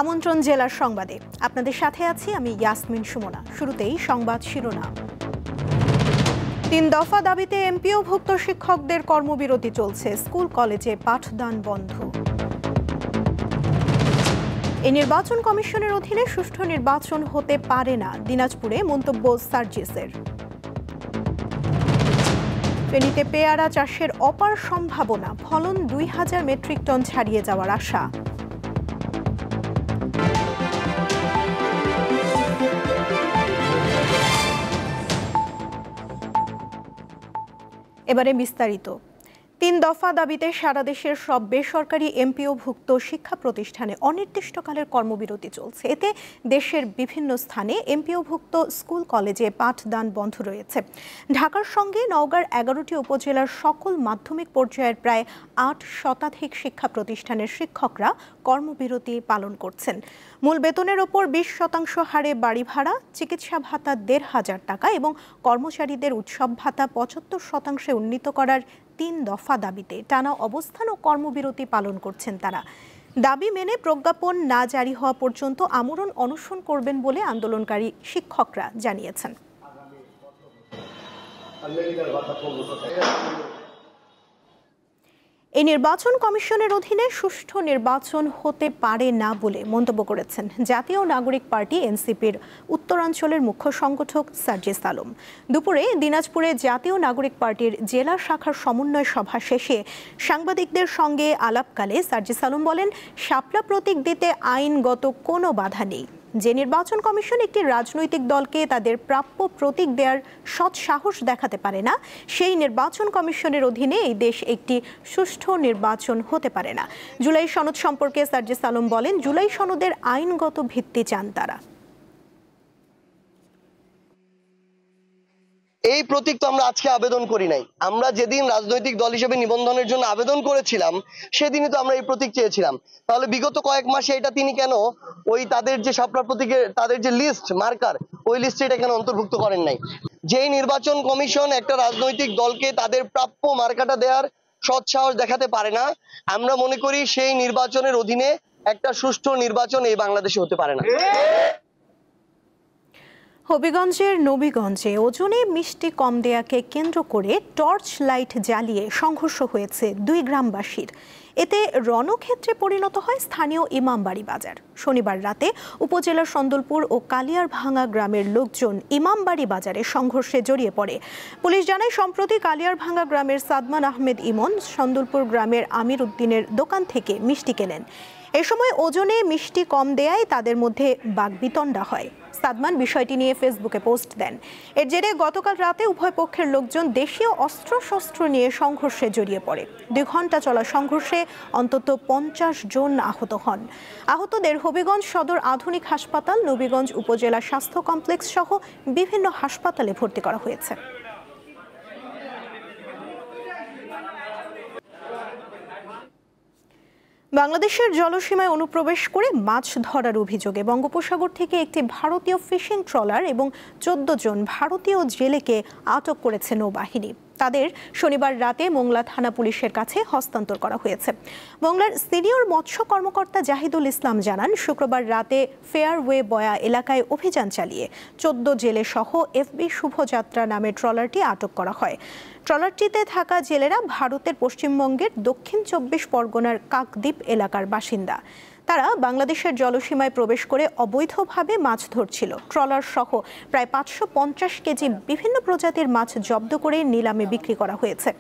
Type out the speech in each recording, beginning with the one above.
আমন্ত্রণ জেলার সংবাদে আপনাদের সাথে আছি আমি ইয়াসমিন সুমনা। শুরুতেই সংবাদ শিরোনাম। ৩ দফা দাবিতে এমপিওভুক্ত শিক্ষকদের কর্মবিরতি চলছে, স্কুল কলেজে পাঠদান বন্ধ। এই নির্বাচন কমিশনের অধীনে সুষ্ঠু নির্বাচন হতে পারে না, দিনাজপুরে মন্তব্য সার্জিসের। ফেনীতে পেয়ারা চাষের অপার সম্ভাবনা, ফলন ২,০০০ মেট্রিক টন ছাড়িয়ে যাওয়ার আশা। এবারে বিস্তারিত। ৩ দফা দাবিতে সারা দেশের সব বেসরকারি এমপিওভুক্ত শিক্ষা প্রতিষ্ঠানে অনির্দিষ্টকালের কর্মবিরতি চলছে। এতে দেশের বিভিন্ন স্থানে এমপিওভুক্ত স্কুল কলেজে পাঠদান বন্ধ রয়েছে। ঢাকার সঙ্গে নওগাঁর ১১টি উপজেলার সকল মাধ্যমিক পর্যায়ের প্রায় ৮ শতাধিক শিক্ষা প্রতিষ্ঠানের শিক্ষকরা কর্মবিরতি পালন করছেন। মূল বেতনের ওপর ২০% হারে বাড়ি ভাড়া, চিকিৎসা ভাতা ১,৫০০ টাকা এবং কর্মচারীদের উৎসব ভাতা ৭৫% উন্নীত করার ৩ দফা দাবিতে টানা অবস্থান ও কর্মবিরতি পালন করছেন তারা। দাবি মেনে প্রজ্ঞাপন না জারি হওয়া পর্যন্ত আমরণ অনশন করবেন বলে আন্দোলনকারী শিক্ষকরা জানিয়েছেন। এই নির্বাচন কমিশনের অধীনে সুষ্ঠু নির্বাচন হতে পারে না বলে মন্তব্য করেছেন জাতীয় নাগরিক পার্টি এনসিপির উত্তরাঞ্চলের মুখ্য সংগঠক সার্জিস আলম। দুপুরে দিনাজপুরে জাতীয় নাগরিক পার্টির জেলা শাখার সমন্বয় সভা শেষে সাংবাদিকদের সঙ্গে আলাপকালে সার্জিস আলম বলেন, শাপলা প্রতীক দিতে আইনগত কোনো বাধা নেই। যে নির্বাচন কমিশন একটি রাজনৈতিক দলকে তাদের প্রাপ্য প্রতীক দেওয়ার সৎ সাহস দেখাতে পারে না, সেই নির্বাচন কমিশনের অধীনে এই দেশ একটি সুষ্ঠু নির্বাচন হতে পারে না। জুলাই সনদ সম্পর্কে সার্জিস আলম বলেন, জুলাই সনদের আইনগত ভিত্তি চান তারা। এই প্রতীক তো আমরা আজকে আবেদন করি নাই। আমরা যেদিন রাজনৈতিক দল হিসেবে নিবন্ধনের জন্য আবেদন করেছিলাম সেদিনই তো আমরা এই প্রতীক চেয়েছিলাম। তাহলে বিগত কয়েক মাসে এটা তিনি কেন ওই তাদের যে শাপলা প্রতীকের তাদের যে লিস্ট মার্কার, ওই লিস্টে এটা কেন অন্তর্ভুক্ত করেন নাই? যেই নির্বাচন কমিশন একটা রাজনৈতিক দলকে তাদের প্রাপ্য মার্কাটা দেওয়ার সৎ সাহস দেখাতে পারে না, আমরা মনে করি সেই নির্বাচনের অধীনে একটা সুষ্ঠু নির্বাচন এই বাংলাদেশে হতে পারে না। হবিগঞ্জের নবীগঞ্জে ওজনে মিষ্টি কম দেয়াকে কেন্দ্র করে টর্চ লাইট জ্বালিয়ে সংঘর্ষ হয়েছে ২ গ্রামবাসীর। এতে রণক্ষেত্রে পরিণত হয় স্থানীয় ইমামবাড়ি বাজার। শনিবার রাতে উপজেলার সন্দলপুর ও কালিয়ারভাঙ্গা গ্রামের লোকজন ইমামবাড়ি বাজারে সংঘর্ষে জড়িয়ে পড়ে। পুলিশ জানায়, সম্প্রতি কালিয়ারভাঙ্গা গ্রামের সাদমান আহমেদ ইমন সন্দলপুর গ্রামের আমির উদ্দিনের দোকান থেকে মিষ্টি কেনেন। এ সময় ওজনে মিষ্টি কম দেয়ায় তাদের মধ্যে বাকবিতণ্ডা হয়। সাদমান বিষয়টি নিয়ে ফেসবুকে পোস্ট দেন। এর জেরে গতকাল রাতে উভয় পক্ষের লোকজন দেশীয় অস্ত্রশস্ত্র নিয়ে সংঘর্ষে জড়িয়ে পড়ে। ২ ঘণ্টা চলা সংঘর্ষে অন্তত ৫০ জন আহত হন। আহতদের হবিগঞ্জ সদর আধুনিক হাসপাতাল, নবীগঞ্জ উপজেলা স্বাস্থ্য কমপ্লেক্স সহ বিভিন্ন হাসপাতালে ভর্তি করা হয়েছে। বাংলাদেশের জলসীমায় অনুপ্রবেশ করে মাছ ধরার অভিযোগে বঙ্গোপসাগর থেকে একটি ভারতীয় ফিশিং ট্রলার এবং ১৪ জন ভারতীয় জেলেকে আটক করেছে নৌবাহিনী। তাদের শনিবার রাতে মোংলা থানা পুলিশের কাছে হস্তান্তর করা হয়েছে। মোংলার সিনিয়র মৎস্য কর্মকর্তা জাহিদুল ইসলাম জানান, শুক্রবার রাতে ফেয়ারওয়ে বয়া এলাকায় অভিযান চালিয়ে ১৪ জেলে সহ এফবি শুভযাত্রা নামের ট্রলারটি আটক করা হয়। ট্রলারটিতে থাকা জেলেরা ভারতের পশ্চিমবঙ্গের দক্ষিণ ২৪ পরগনার কাকদ্বীপ এলাকার বাসিন্দা। তারা বাংলাদেশের জলসীমায় প্রবেশ করে অবৈধভাবে মাছ ধরছিল। ট্রলার সহ প্রায় ৫৫০ কেজি বিভিন্ন প্রজাতির মাছ জব্দ করে নিলামে বিক্রি করা হয়েছে।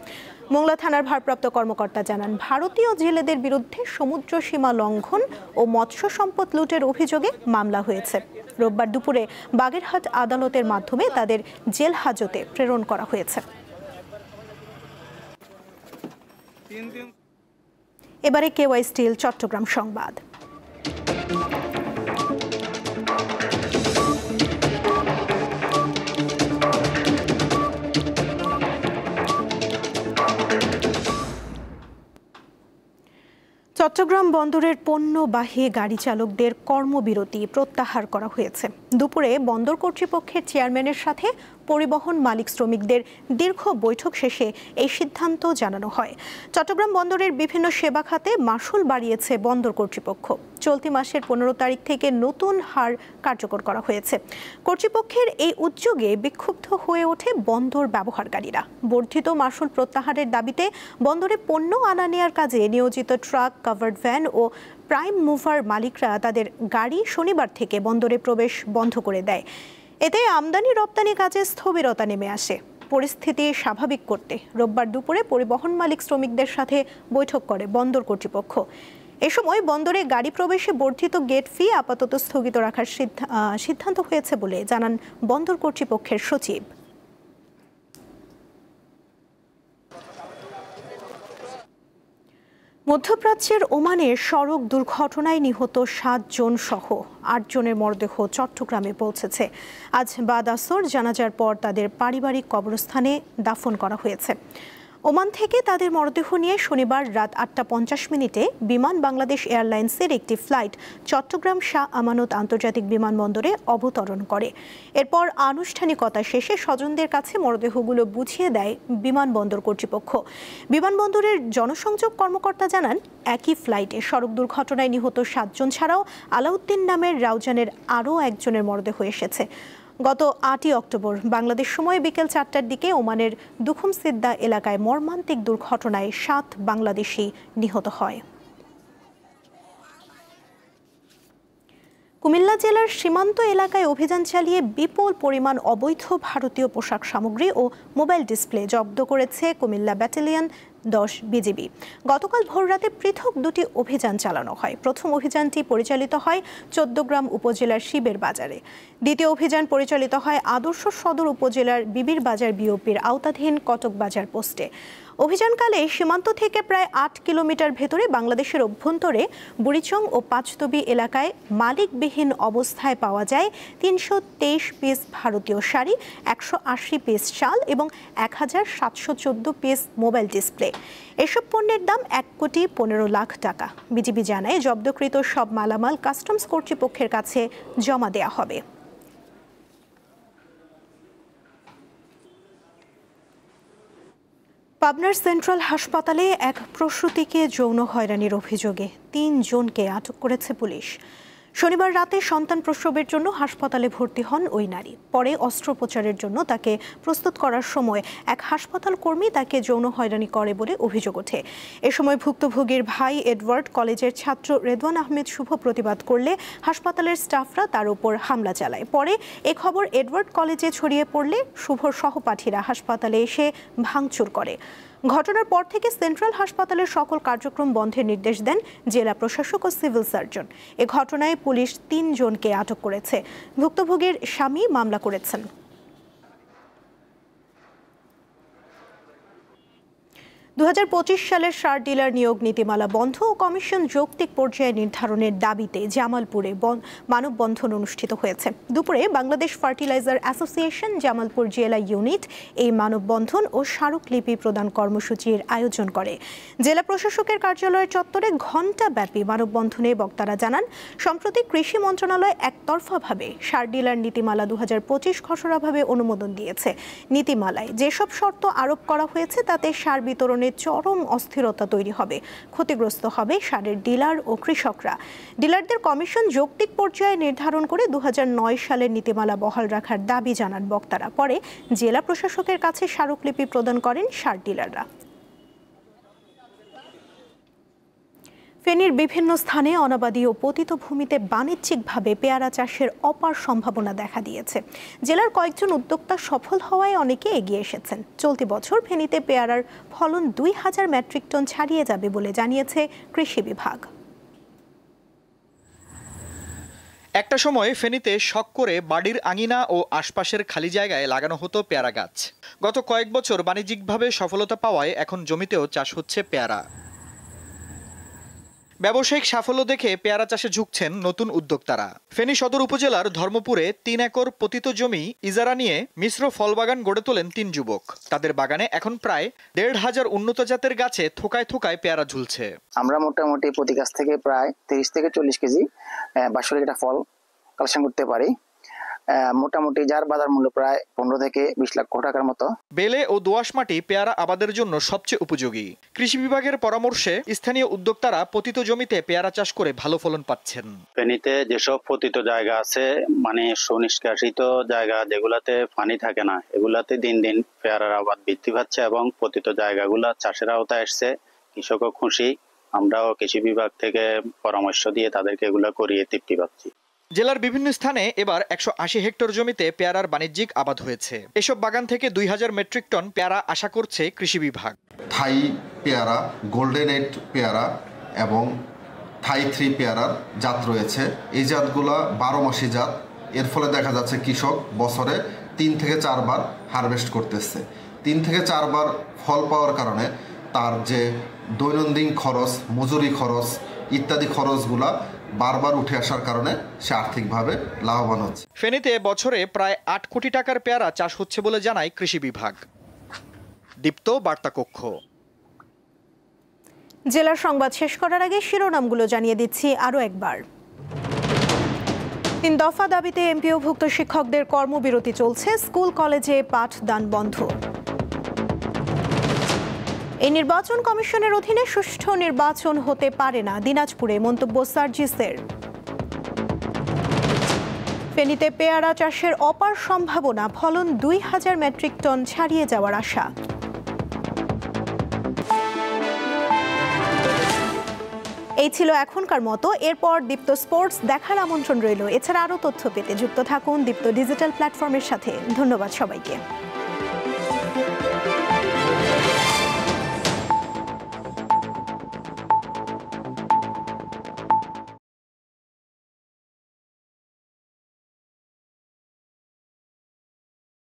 মোংলা থানার ভারপ্রাপ্ত কর্মকর্তা জানান, ভারতীয় জেলেদের বিরুদ্ধে সমুদ্র সীমা লঙ্ঘন ও মৎস্য সম্পদ লুটের অভিযোগে মামলা হয়েছে। রোববার দুপুরে বাগেরহাট আদালতের মাধ্যমে তাদের জেল হাজতে প্রেরণ করা হয়েছে। এবারে কেওয়াই স্টিল চট্টগ্রাম সংবাদ। চট্টগ্রাম বন্দরের পণ্যবাহী গাড়ি চালকদের কর্মবিরতি প্রত্যাহার করা হয়েছে। দুপুরে বন্দর কর্তৃপক্ষের চেয়ারম্যানের সাথে পরিবহন মালিক শ্রমিকদের দীর্ঘ বৈঠক শেষে এই সিদ্ধান্ত জানানো হয়। চট্টগ্রাম বন্দরের বিভিন্ন সেবা খাতে মাশুল বাড়িয়েছে বন্দর কর্তৃপক্ষ। চলতি মাসের 15 তারিখ থেকে নতুন হার কার্যকর করা হয়েছে। কর্তৃপক্ষের এই উদ্যোগে বিক্ষুব্ধ হয়ে ওঠে বন্দর ব্যবহারকারীরা। বর্ধিত মাশুল প্রত্যাহারের দাবিতে বন্দরে পণ্য আনা নেয়ার কাজে নিয়োজিত ট্রাক, কাভার্ড ভ্যান ও প্রাইম মুভার মালিকরা তাদের গাড়ি শনিবার থেকে বন্দরে প্রবেশ বন্ধ করে দেয়। এতে আমদানি রপ্তানি কাজে স্থবিরতা নেমে আসে। পরিস্থিতি স্বাভাবিক করতে রোববার দুপুরে পরিবহন মালিক শ্রমিকদের সাথে বৈঠক করে বন্দর কর্তৃপক্ষ। এ সময় বন্দরে গাড়ি প্রবেশে বর্ধিত গেট ফি আপাতত স্থগিত রাখার সিদ্ধান্ত হয়েছে বলে জানান বন্দর কর্তৃপক্ষের সচিব। মধ্যপ্রাচ্যের ওমানে সড়ক দুর্ঘটনায় নিহত 7 জন সহ 8 জনের মরদেহ চট্টগ্রামে পৌঁছেছে। আজ বাদ আসর জানাজার পর তাদের পারিবারিক কবরস্থানে দাফন করা হয়েছে। ওমান থেকে তাদের মরদেহ নিয়ে শনিবার রাত 8:50 বিমান বাংলাদেশ এয়ারলাইন্সের একটি ফ্লাইট চট্টগ্রাম শাহ আমানত আন্তর্জাতিক বিমানবন্দরে অবতরণ করে। এরপর আনুষ্ঠানিকতা শেষে স্বজনদের কাছে মরদেহগুলো বুঝিয়ে দেয় বিমানবন্দর কর্তৃপক্ষ। বিমানবন্দরের জনসংযোগ কর্মকর্তা জানান, একই ফ্লাইটে সড়ক দুর্ঘটনায় নিহত 7 জন ছাড়াও আলাউদ্দিন নামের রাউজানের আরও একজনের মরদেহ এসেছে। গত 8 অক্টোবর বাংলাদেশ সময় বিকেল 4টার দিকে ওমানের দুখুম সিদ্দা এলাকায় মর্মান্তিক দুর্ঘটনায় 7 বাংলাদেশি নিহত হয়। কুমিল্লা জেলার সীমান্ত এলাকায় অভিযান চালিয়ে বিপুল পরিমাণ অবৈধ ভারতীয় পোশাক সামগ্রী ও মোবাইল ডিসপ্লে জব্দ করেছে কুমিল্লা ব্যাটালিয়ন 10 বিজিবি। গতকাল ভোররাতে পৃথক 2টি অভিযান চালানো হয়। প্রথম অভিযানটি পরিচালিত হয় 14 গ্রাম উপজেলার শিবের বাজারে। দ্বিতীয় অভিযান পরিচালিত হয় আদর্শ সদর উপজেলার বিবির বাজার বিওপির আওতাধীন কটক বাজার পোস্টে। অভিযানকালে সীমান্ত থেকে প্রায় 8 কিলোমিটার ভেতরে বাংলাদেশের অভ্যন্তরে বুড়িচং ও পাঁচতবি এলাকায় মালিকবিহীন অবস্থায় পাওয়া যায় 323 পিস ভারতীয় শাড়ি, 180 পিস শাল এবং 1714 পিস মোবাইল ডিসপ্লে। এসব পণ্যের দাম 1,15,00,000 টাকা। বিজিবি জানায়, জব্দকৃত সব মালামাল কাস্টমস কর্তৃপক্ষের কাছে জমা দেয়া হবে। পাবনার সেন্ট্রাল হাসপাতালে এক প্রসূতিকে যৌন হয়রানির অভিযোগে 3 জনকে আটক করেছে পুলিশ। শনিবার রাতে সন্তান প্রসবের জন্য হাসপাতালে ভর্তি হন ওই নারী। পরে অস্ত্রোপচারের জন্য তাকে প্রস্তুত করার সময় এক হাসপাতাল কর্মী তাকে যৌন হয়রানি করে বলে অভিযোগ ওঠে। এ সময় ভুক্তভোগীর ভাই এডওয়ার্ড কলেজের ছাত্র রেদওয়ান আহমেদ শুভ প্রতিবাদ করলে হাসপাতালের স্টাফরা তার উপর হামলা চালায়। পরে এ খবর এডওয়ার্ড কলেজে ছড়িয়ে পড়লে শুভর সহপাঠীরা হাসপাতালে এসে ভাঙচুর করে। ঘটনার পর থেকে সেন্ট্রাল হাসপাতালের সকল কার্যক্রম বন্ধের নির্দেশ দেন জেলা প্রশাসক ও সিভিল সার্জন। এ ঘটনায় পুলিশ 3 জনকে আটক করেছে। ভুক্তভোগীর স্বামী মামলা করেছেন। 2025 সালের সার ডিলার নিয়োগ নীতিমালা বন্ধ ও কমিশন যৌক্তিক পর্যায়ে নির্ধারণের দাবিতে জামালপুরে মানববন্ধন অনুষ্ঠিত হয়েছে। দুপুরে বাংলাদেশ ফার্টিলাইজার অ্যাসোসিয়েশন জামালপুর জেলা ইউনিট এই মানববন্ধন ও স্মারকলিপি প্রদান কর্মসূচির আয়োজন করে। জেলা প্রশাসকের কার্যালয়ের চত্বরে ঘণ্টাব্যাপী মানববন্ধনে বক্তারা জানান, সম্প্রতি কৃষি মন্ত্রণালয় একতরফাভাবে সার ডিলার নীতিমালা 2025 খসড়াভাবে অনুমোদন দিয়েছে। নীতিমালায় যেসব শর্ত আরোপ করা হয়েছে তাতে সার বিতরণের চরম অস্থিরতা তৈরি হবে। ক্ষতিগ্রস্ত হবে সারের ডিলার ও কৃষকরা। ডিলারদের কমিশন যৌক্তিক পর্যায়ে নির্ধারণ করে 2009 সালের নীতিমালা বহাল রাখার দাবি জানান বক্তারা। পরে জেলা প্রশাসকের কাছে স্মারকলিপি প্রদান করেন সার ডিলাররা। ফেনীর বিভিন্ন স্থানে অনাবাদী ও পতিত ভূমিতে বাণিজ্যিকভাবে পেয়ারা চাষের অপার সম্ভাবনা দেখা দিয়েছে। জেলার কয়েকজন উদ্যোক্তা সফল হওয়ায় অনেকে এগিয়ে এসেছেন। চলতি বছর ফেনীতে পেয়ারার ফলন 2000 মেট্রিক টন ছাড়িয়ে যাবে বলে জানিয়েছে কৃষি বিভাগ। একটা সময় ফেনীতে শখ করে বাড়ির আঙিনা ও আশপাশের খালি জায়গায় লাগানো হতো পেয়ারা গাছ। গত কয়েক বছর বাণিজ্যিকভাবে সফলতা পাওয়ায় এখন জমিতেও চাষ হচ্ছে পেয়ারা। ব্যবসায়িক সাফল্য দেখে পেয়ারা চাষে ঝুঁকছেন নতুন উদ্যোক্তারা। ফেনী সদর উপজেলার ধর্মপুরে 3 একর পতিত জমি ইজারা নিয়ে মিশ্র ফল বাগান গড়ে তোলেন 3 যুবক। তাদের বাগানে এখন প্রায় 1,500 উন্নত জাতের গাছে থোকায় থোকায় পেয়ারা ঝুলছে। আমরা মোটামুটি প্রতি গাছ থেকে প্রায় 30 থেকে 40 কেজি বাৎসরিক একটা ফল কালেকশন করতে পারি। মোটামুটি যার বাজার মূল্য প্রায় 15 থেকে 20 লক্ষ টাকার মতো। বেলে ও দোআঁশ মাটি পেয়ারা আবাদের জন্য সবচেয়ে উপযোগী। কৃষি বিভাগের পরামর্শে স্থানীয় উদ্যোক্তারা পতিত জমিতে পেয়ারা চাষ করে ভালো ফলন পাচ্ছেন। ফেনীতে যেসব পতিত জায়গা আছে, মানে সুনিষ্কাশিত জায়গা যেগুলাতে পানি থাকে না, এগুলাতে দিন দিন পেয়ারার আবাদ বৃদ্ধি পাচ্ছে এবং পতিত জায়গাগুলা চাষের আওতায় আসছে। কৃষকও খুশি, আমরাও কৃষি বিভাগ থেকে পরামর্শ দিয়ে তাদেরকে এগুলা করিয়ে তৃপ্তি পাচ্ছি। জেলার বিভিন্ন স্থানে এবার 180 হেক্টর জমিতে পেয়ারার বাণিজ্যিক আবাদ হয়েছে। এসব বাগান থেকে 2000 মেট্রিক টন পেয়ারা আশা করছে কৃষি বিভাগ। থাই পেয়ারা, গোল্ডেন এইট পেয়ারা এবং থাই 3 পেয়ারার জাত রয়েছে। এই জাতগুলা 12 মাসি জাত। এর ফলে দেখা যাচ্ছে কৃষক বছরে 3 থেকে 4 বার হারভেস্ট করতেছে। 3 থেকে 4 বার ফল পাওয়ার কারণে তার যে দৈনন্দিন খরচ, মজুরি খরচ ইত্যাদি খরচগুলা বারবার উঠে আসার কারণে সে আর্থিকভাবে লাভবান হচ্ছে। ফেনীতে বছরে প্রায় 8 কোটি টাকার পেয়ারা চাষ হচ্ছে বলে জানায় কৃষি বিভাগ। দীপ্ত বার্তা কক্ষ। জেলার সংবাদ শেষ করার আগে শিরোনামগুলো জানিয়ে দিচ্ছি আরও একবার। 3 দফা দাবিতে এমপিওভুক্ত শিক্ষকদের কর্মবিরতি চলছে, স্কুল কলেজে পাঠদান বন্ধ। এই নির্বাচন কমিশনের অধীনে সুষ্ঠু নির্বাচন হতে পারে না, দিনাজপুরে মন্তব্য সার্জিসের। ফেনীতে পেয়ারা চাষের অপার সম্ভাবনা, ফলন 2000 মেট্রিক টন ছাড়িয়ে যাওয়ার আশা। এই ছিল এখনকার মতো। এরপর দীপ্ত স্পোর্টস দেখার আমন্ত্রণ রইল। এছাড়া আরও তথ্য পেতে যুক্ত থাকুন দীপ্ত ডিজিটাল প্ল্যাটফর্মের সাথে। ধন্যবাদ সবাইকে।